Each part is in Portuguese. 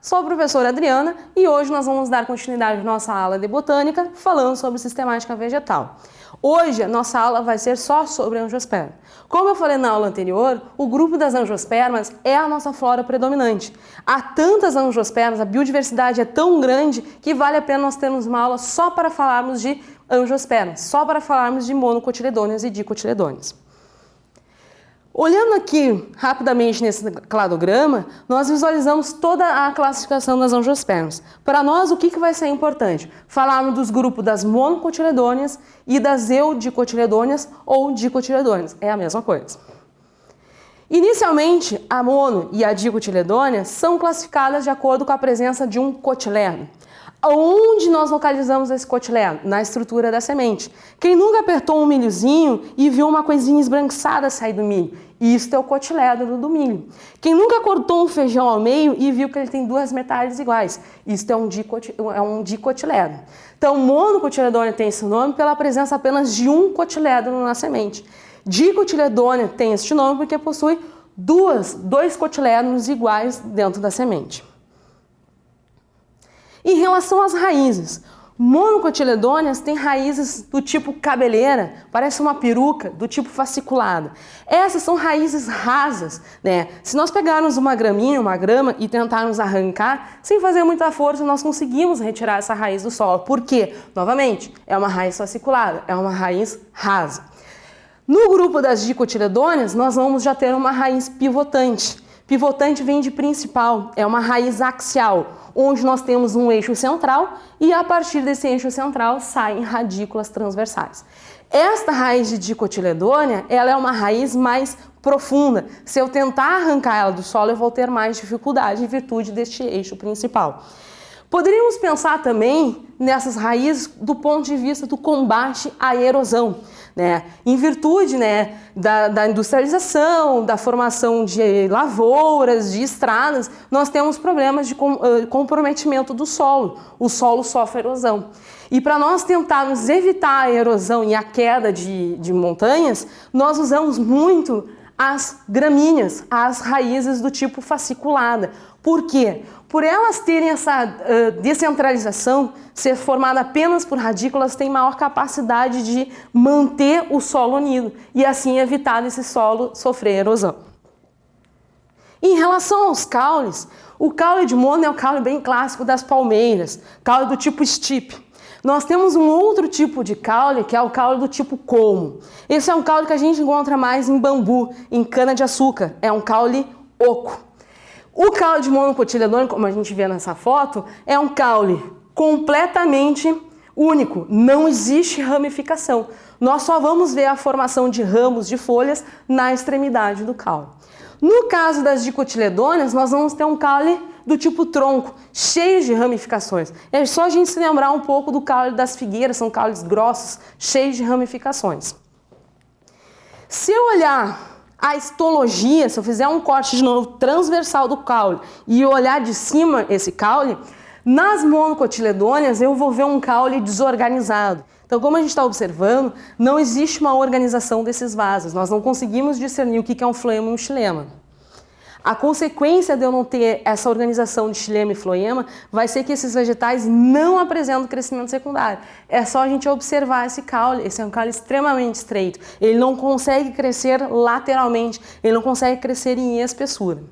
Sou a professora Adriana e hoje nós vamos dar continuidade à nossa aula de botânica falando sobre sistemática vegetal. Hoje a nossa aula vai ser só sobre angiosperma. Como eu falei na aula anterior, o grupo das angiospermas é a nossa flora predominante. Há tantas angiospermas, a biodiversidade é tão grande que vale a pena nós termos uma aula só para falarmos de angiospermas, só para falarmos de monocotiledôneas e dicotiledôneas. Olhando aqui rapidamente nesse cladograma, nós visualizamos toda a classificação das angiospermas. Para nós, o que vai ser importante? Falarmos dos grupos das monocotiledôneas e das eudicotiledôneas ou dicotiledôneas. É a mesma coisa. Inicialmente, a mono e a dicotiledônea são classificadas de acordo com a presença de um cotiledôneo. Onde nós localizamos esse cotiledôneo? Na estrutura da semente. Quem nunca apertou um milhozinho e viu uma coisinha esbranquiçada sair do milho? Isto é o cotiledôneo do milho. Quem nunca cortou um feijão ao meio e viu que ele tem duas metades iguais? Isto é um dicotiledôneo. Então, monocotiledônea tem esse nome pela presença apenas de um cotiledôneo na semente. Dicotiledônea tem este nome porque possui dois cotiledôneos iguais dentro da semente. Em relação às raízes, monocotiledôneas têm raízes do tipo cabeleira, parece uma peruca, do tipo fasciculada. Essas são raízes rasas, né? Se nós pegarmos uma grama e tentarmos arrancar, sem fazer muita força, nós conseguimos retirar essa raiz do solo. Por quê? Novamente, é uma raiz fasciculada, é uma raiz rasa. No grupo das dicotiledôneas, nós vamos já ter uma raiz pivotante. Pivotante vem de principal, é uma raiz axial, onde nós temos um eixo central e a partir desse eixo central saem radículas transversais. Esta raiz de dicotiledônea, ela é uma raiz mais profunda. Se eu tentar arrancar ela do solo, eu vou ter mais dificuldade em virtude deste eixo principal. Poderíamos pensar também nessas raízes do ponto de vista do combate à erosão. Em virtude da industrialização, da formação de lavouras, de estradas, nós temos problemas de comprometimento do solo. O solo sofre erosão. E para nós tentarmos evitar a erosão e a queda de montanhas, nós usamos muito as gramíneas, as raízes do tipo fasciculada. Por quê? Por elas terem essa descentralização, ser formada apenas por radículas, tem maior capacidade de manter o solo unido e assim evitar esse solo sofrer erosão. Em relação aos caules, o caule de mono é o caule bem clássico das palmeiras, caule do tipo stipe. Nós temos um outro tipo de caule, que é o caule do tipo colmo. Esse é um caule que a gente encontra mais em bambu, em cana-de-açúcar, é um caule oco. O caule de monocotiledônea, como a gente vê nessa foto, é um caule completamente único, não existe ramificação. Nós só vamos ver a formação de ramos de folhas na extremidade do caule. No caso das dicotiledôneas, nós vamos ter um caule do tipo tronco, cheio de ramificações. É só a gente se lembrar um pouco do caule das figueiras, são caules grossos, cheios de ramificações. Se eu olhar a histologia, se eu fizer um corte de novo transversal do caule e olhar de cima esse caule, nas monocotiledôneas eu vou ver um caule desorganizado. Então, como a gente está observando, não existe uma organização desses vasos. Nós não conseguimos discernir o que é um floema e um xilema. A consequência de eu não ter essa organização de xilema e floema vai ser que esses vegetais não apresentam crescimento secundário. É só a gente observar esse caule, esse é um caule extremamente estreito. Ele não consegue crescer lateralmente, ele não consegue crescer em espessura.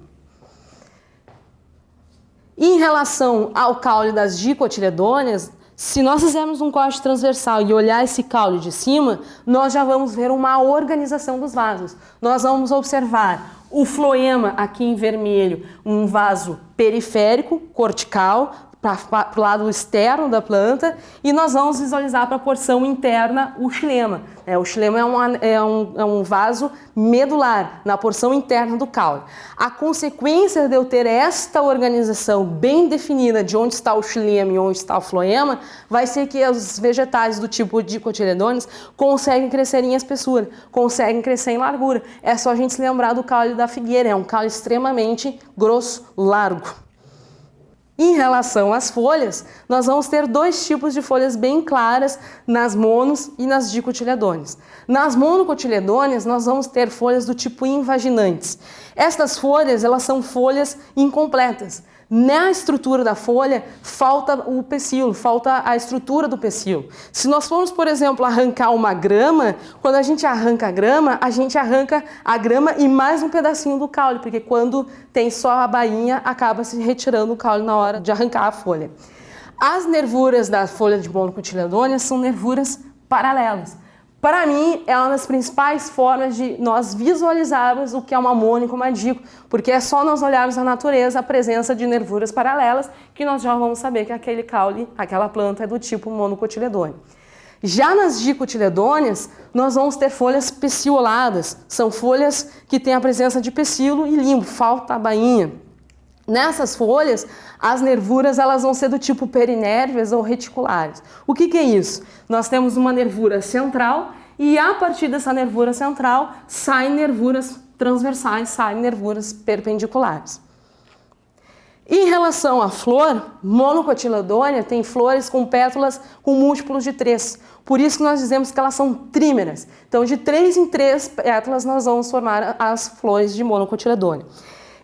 Em relação ao caule das dicotiledôneas, se nós fizermos um corte transversal e olhar esse caule de cima, nós já vamos ver uma organização dos vasos. Nós vamos observar o floema aqui em vermelho, um vaso periférico, cortical, para o lado externo da planta, e nós vamos visualizar para a porção interna o xilema. O xilema é um vaso medular na porção interna do caule. A consequência de eu ter esta organização bem definida de onde está o xilema e onde está o floema vai ser que os vegetais do tipo dicotiledôneas conseguem crescer em espessura, conseguem crescer em largura. É só a gente se lembrar do caule da figueira, é um caule extremamente grosso, largo. Em relação às folhas, nós vamos ter dois tipos de folhas bem claras nas monos e nas dicotiledôneas. Nas monocotiledôneas, nós vamos ter folhas do tipo invaginantes. Estas folhas, elas são folhas incompletas. Na estrutura da folha, falta o pecíolo, falta a estrutura do pecíolo. Se nós formos, por exemplo, arrancar uma grama, quando a gente arranca a grama e mais um pedacinho do caule, porque quando tem só a bainha, acaba se retirando o caule na hora de arrancar a folha. As nervuras da folha de monocotiledônea são nervuras paralelas. Para mim, é uma das principais formas de nós visualizarmos o que é uma mono e uma dico, porque é só nós olharmos na natureza a presença de nervuras paralelas que nós já vamos saber que aquele caule, aquela planta é do tipo monocotiledônea. Já nas dicotiledôneas, nós vamos ter folhas pecioladas, são folhas que têm a presença de pecíolo e limbo, falta a bainha. Nessas folhas, as nervuras elas vão ser do tipo perinérvias ou reticulares. O que é isso? Nós temos uma nervura central e a partir dessa nervura central saem nervuras transversais, saem nervuras perpendiculares. Em relação à flor, monocotiledônea tem flores com pétalas com múltiplos de 3. Por isso que nós dizemos que elas são trímeras. Então, de 3 em 3 pétalas nós vamos formar as flores de monocotiledônea.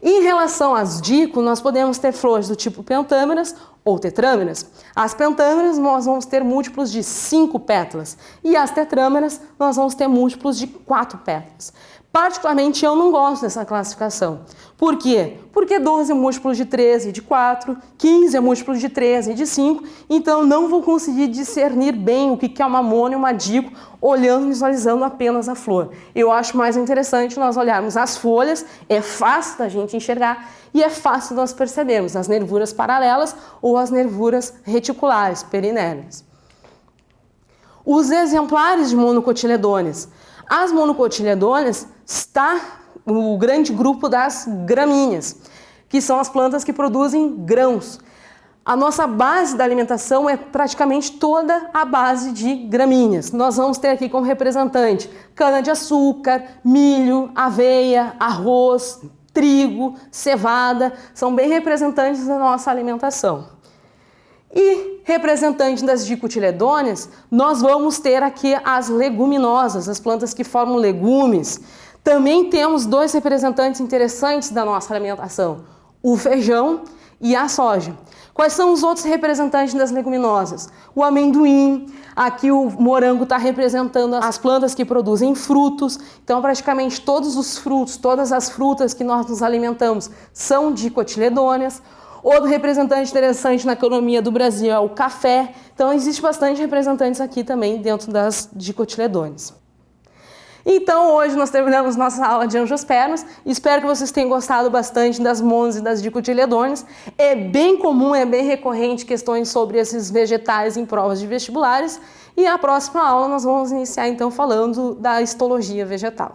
Em relação às dico, nós podemos ter flores do tipo pentâmeras ou tetrâmeras. As pentâmeras nós vamos ter múltiplos de 5 pétalas e as tetrâmeras nós vamos ter múltiplos de 4 pétalas. Particularmente eu não gosto dessa classificação. Por quê? Porque 12 é múltiplo de 13 e de 4, 15 é múltiplo de 13 e de 5, então não vou conseguir discernir bem o que é uma mono e uma dico olhando e visualizando apenas a flor. Eu acho mais interessante nós olharmos as folhas, é fácil da gente enxergar e é fácil nós percebermos as nervuras paralelas ou as nervuras reticulares, perinérvias. Os exemplares de monocotiledôneas. As monocotiledôneas está o grande grupo das gramíneas, que são as plantas que produzem grãos. A nossa base da alimentação é praticamente toda a base de gramíneas. Nós vamos ter aqui como representante cana-de-açúcar, milho, aveia, arroz, trigo, cevada, são bem representantes da nossa alimentação. E representante das dicotiledôneas, nós vamos ter aqui as leguminosas, as plantas que formam legumes. Também temos 2 representantes interessantes da nossa alimentação, o feijão e a soja. Quais são os outros representantes das leguminosas? O amendoim, aqui o morango está representando as plantas que produzem frutos, então praticamente todos os frutos, todas as frutas que nós nos alimentamos são dicotiledôneas. Outro representante interessante na economia do Brasil é o café, então existe bastante representantes aqui também dentro das dicotiledôneas. Então hoje nós terminamos nossa aula de angiospermas, espero que vocês tenham gostado bastante das monos e das dicotiledôneas. É bem comum, é bem recorrente questões sobre esses vegetais em provas de vestibulares e a próxima aula nós vamos iniciar então falando da histologia vegetal.